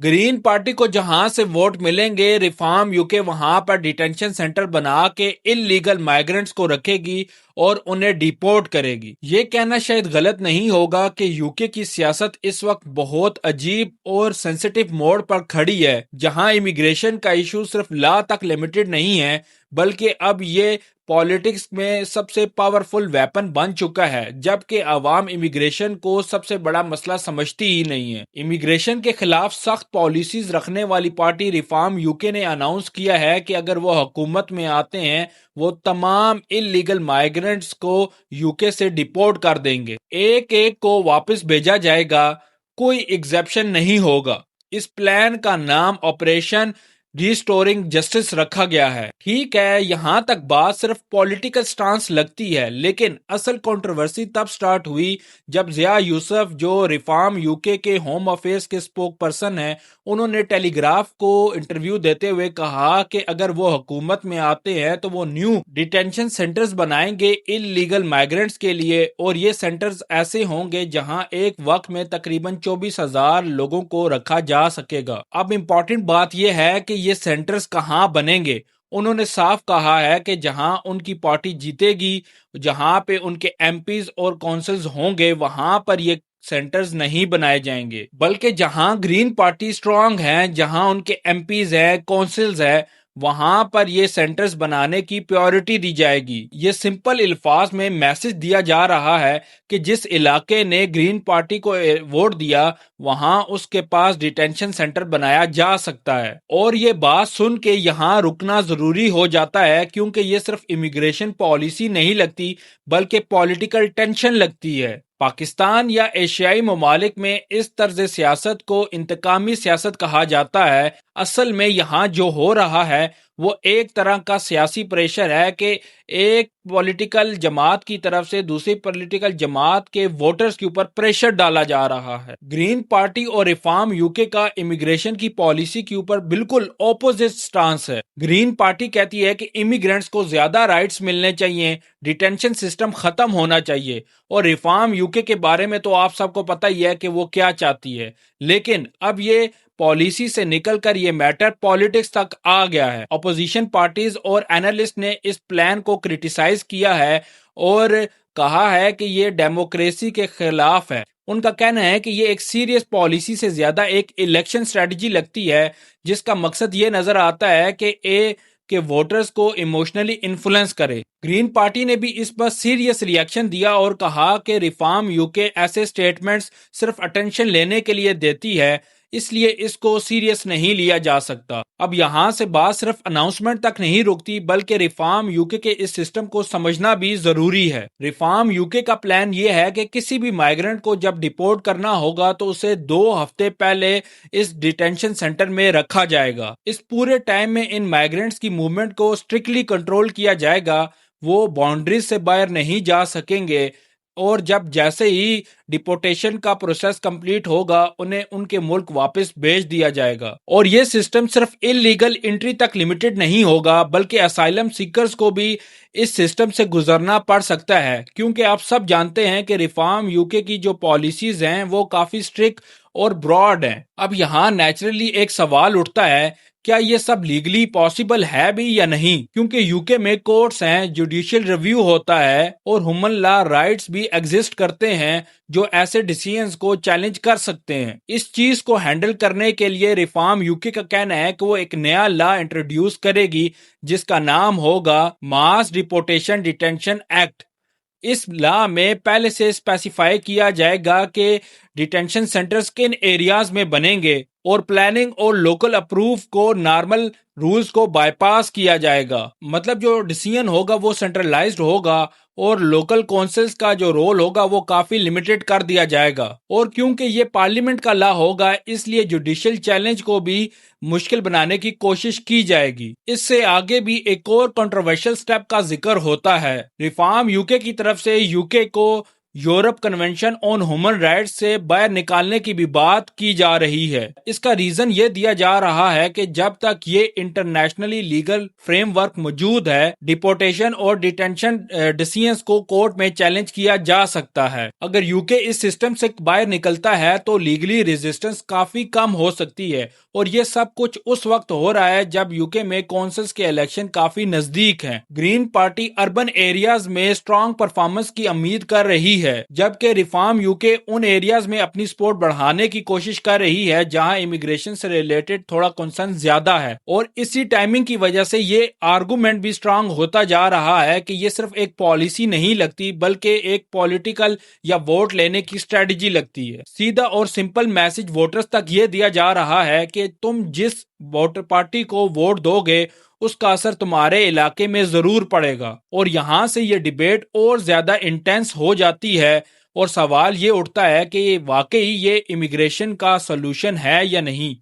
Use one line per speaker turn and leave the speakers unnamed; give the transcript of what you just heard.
Green party को जहां से वोट मिलेंगे, रिफॉर्म यूके वहां पर डिटेंशन सेंटर बना के इलीगल माइग्रेंट्स को रखेगी और उन्हें डिपोर्ट करेगी। ये कहना शायद गलत नहीं होगा कि यूके की सियासत इस वक्त बहुत अजीब और सेंसिटिव मोड़ पर खड़ी है, जहां इमिग्रेशन का इशू सिर्फ लॉ तक लिमिटेड नहीं है, बल्कि अब ये पॉलिटिक्स में सबसे पावरफुल वेपन बन चुका है, जबकि आवाम इमिग्रेशन को सबसे बड़ा मसला समझती ही नहीं है। इमिग्रेशन के खिलाफ सख्त पॉलिसीज रखने वाली पार्टी रिफॉर्म यूके ने अनाउंस किया है कि अगर वो हुकूमत में आते हैं, वो तमाम इलीगल माइग्रेंट्स को यूके से डिपोर्ट कर देंगे, एक एक को वापस भेजा जाएगा, कोई एग्जेप्शन नहीं होगा। इस प्लान का नाम ऑपरेशन रिस्टोरिंग जस्टिस रखा गया है। ठीक है, यहां तक बात सिर्फ पॉलिटिकल स्टांस लगती है, लेकिन असल कंट्रोवर्सी तब स्टार्ट हुई जब जिया यूसुफ, जो रिफॉर्म यूके के होम अफेयर्स के स्पोक पर्सन हैं, उन्होंने टेलीग्राफ को इंटरव्यू देते हुए कहा कि अगर वो हुकूमत में आते हैं तो वो न्यू डिटेंशन सेंटर्स बनाएंगे इलीगल माइग्रेंट्स के लिए, और ये सेंटर्स ऐसे होंगे जहां एक वक्त में तकरीबन 24,000 लोगों को रखा जा सकेगा। अब इम्पोर्टेंट बात यह है कि ये सेंटर्स कहां बनेंगे। उन्होंने साफ कहा है कि जहां उनकी पार्टी जीतेगी, जहां पे उनके एमपीज और काउंसिल्स होंगे, वहां पर ये सेंटर्स नहीं बनाए जाएंगे, बल्कि जहां ग्रीन पार्टी स्ट्रांग है, जहां उनके एमपीज है, काउंसिल्स है, वहां पर ये सेंटर्स बनाने की प्रायोरिटी दी जाएगी। ये सिंपल अल्फाज में मैसेज दिया जा रहा है कि जिस इलाके ने ग्रीन पार्टी को वोट दिया, वहां उसके पास डिटेंशन सेंटर बनाया जा सकता है। और ये बात सुन के यहाँ रुकना जरूरी हो जाता है, क्योंकि ये सिर्फ इमिग्रेशन पॉलिसी नहीं लगती, बल्कि पॉलिटिकल टेंशन लगती है। पाकिस्तान या एशियाई ममालिक में इस तर्ज सियासत को इंतकामी सियासत कहा जाता है। असल में यहाँ जो हो रहा है वो एक तरह का सियासी प्रेशर है कि एक पॉलिटिकल जमात की तरफ से दूसरी पॉलिटिकल जमात के वोटर्स के ऊपर प्रेशर डाला जा रहा है। ग्रीन पार्टी और रिफॉर्म यूके का इमिग्रेशन की पॉलिसी के ऊपर बिल्कुल ऑपोजिट स्टांस है। ग्रीन पार्टी कहती है कि इमिग्रेंट्स को ज्यादा राइट्स मिलने चाहिए, डिटेंशन सिस्टम खत्म होना चाहिए, और रिफॉर्म यूके के बारे में तो आप सबको पता ही है कि वो क्या चाहती है। लेकिन अब ये पॉलिसी से निकलकर ये मैटर पॉलिटिक्स तक आ गया है। अपोजिशन पार्टीज और एनालिस्ट ने इस प्लान को क्रिटिसाइज किया है और कहा है कि ये डेमोक्रेसी के खिलाफ है। उनका कहना है कि ये एक सीरियस पॉलिसी से ज्यादा एक इलेक्शन स्ट्रेटजी लगती है, जिसका मकसद ये नजर आता है कि के वोटर्स को इमोशनली इन्फ्लुएंस करे। ग्रीन पार्टी ने भी इस पर सीरियस रिएक्शन दिया और कहा कि रिफॉर्म यूके ऐसे स्टेटमेंट्स सिर्फ अटेंशन लेने के लिए देती है, इसलिए इसको सीरियस नहीं लिया जा सकता। अब यहाँ से बात सिर्फ अनाउंसमेंट तक नहीं रुकती, बल्कि रिफॉर्म यूके के इस सिस्टम को समझना भी जरूरी है। रिफॉर्म यूके का प्लान ये है कि किसी भी माइग्रेंट को जब डिपोर्ट करना होगा तो उसे 2 हफ्ते पहले इस डिटेंशन सेंटर में रखा जाएगा। इस पूरे टाइम में इन माइग्रेंट्स की मूवमेंट को स्ट्रिक्टली कंट्रोल किया जाएगा, वो बाउंड्रीज से बाहर नहीं जा सकेंगे, और जब जैसे ही डिपोर्टेशन का प्रोसेस कंप्लीट होगा, उन्हें उनके मुल्क वापस भेज दिया जाएगा। और ये सिस्टम सिर्फ इलीगल एंट्री तक लिमिटेड नहीं होगा, बल्कि असाइलम सीकर्स को भी इस सिस्टम से गुजरना पड़ सकता है, क्योंकि आप सब जानते हैं कि रिफॉर्म यूके की जो पॉलिसीज हैं वो काफी स्ट्रिक्ट और ब्रॉड हैं। अब यहाँ नेचुरली एक सवाल उठता है, क्या ये सब लीगली पॉसिबल है भी या नहीं, क्योंकि यूके में कोर्ट्स हैं, जुडिशियल रिव्यू होता है और ह्यूमन लॉ राइट्स भी एग्जिस्ट करते हैं जो ऐसे डिसीजंस को चैलेंज कर सकते हैं। इस चीज को हैंडल करने के लिए रिफॉर्म यूके का कहना है कि वो एक नया लॉ इंट्रोड्यूस करेगी जिसका नाम होगा मास डिपोर्टेशन डिटेंशन एक्ट। इस लॉ में पहले से स्पेसिफाई किया जाएगा कि डिटेंशन सेंटर्स किन एरियाज में बनेंगे, और प्लानिंग और लोकल अप्रूव को नॉर्मल रूल्स को बाईपास किया जाएगा। मतलब जो डिसीजन होगा वो सेंट्रलाइज्ड होगा और लोकल काउंसिल्स का जो रोल होगा वो काफी लिमिटेड कर दिया जाएगा। और क्योंकि ये पार्लियामेंट का लॉ होगा, इसलिए जुडिशियल चैलेंज को भी मुश्किल बनाने की कोशिश की जाएगी। इससे आगे भी एक और कंट्रोवर्शियल स्टेप का जिक्र होता है। रिफॉर्म यूके की तरफ से यूके को Europe convention on human rights سے باہر نکالنے کی بھی بات کی جا رہی ہے۔ اس کا ریزن یہ دیا جا رہا ہے کہ جب تک یہ انٹرنیشنلی لیگل فریم ورک موجود ہے، ڈیپورٹیشن اور ڈیٹینشن ڈیسیژنز کو کورٹ میں چیلنج کیا جا سکتا ہے۔ اگر یو کے اس سسٹم سے باہر نکلتا ہے تو لیگلی ریزسٹنس کافی کم ہو سکتی ہے، اور یہ سب کچھ اس وقت ہو رہا ہے جب یو کے میں کونسلز کے الیکشن کافی نزدیک ہیں۔ گرین پارٹی اربن ایریاز میں اسٹرانگ پرفارمنس کی امید کر رہی ہے، جبکہ ریفارم یو کے ان ایریاز میں اپنی سپورٹ بڑھانے کی کوشش کر رہی ہے جہاں امیگریشن سے ریلیٹڈ تھوڑا کنسرن زیادہ ہے، اور اسی ٹائمنگ کی وجہ سے یہ آرگومنٹ بھی اسٹرانگ ہوتا جا رہا ہے کہ یہ صرف ایک پالیسی نہیں لگتی بلکہ ایک پولیٹیکل یا ووٹ لینے کی اسٹریٹجی لگتی ہے۔ سیدھا اور سمپل میسج ووٹرز تک یہ دیا جا رہا ہے کہ تم جس ووٹر پارٹی کو ووٹ دو گے اس کا اثر تمہارے علاقے میں ضرور پڑے گا، اور یہاں سے یہ ڈیبیٹ اور زیادہ انٹینس ہو جاتی ہے، اور سوال یہ اٹھتا ہے کہ واقعی یہ امیگریشن کا سولوشن ہے یا نہیں۔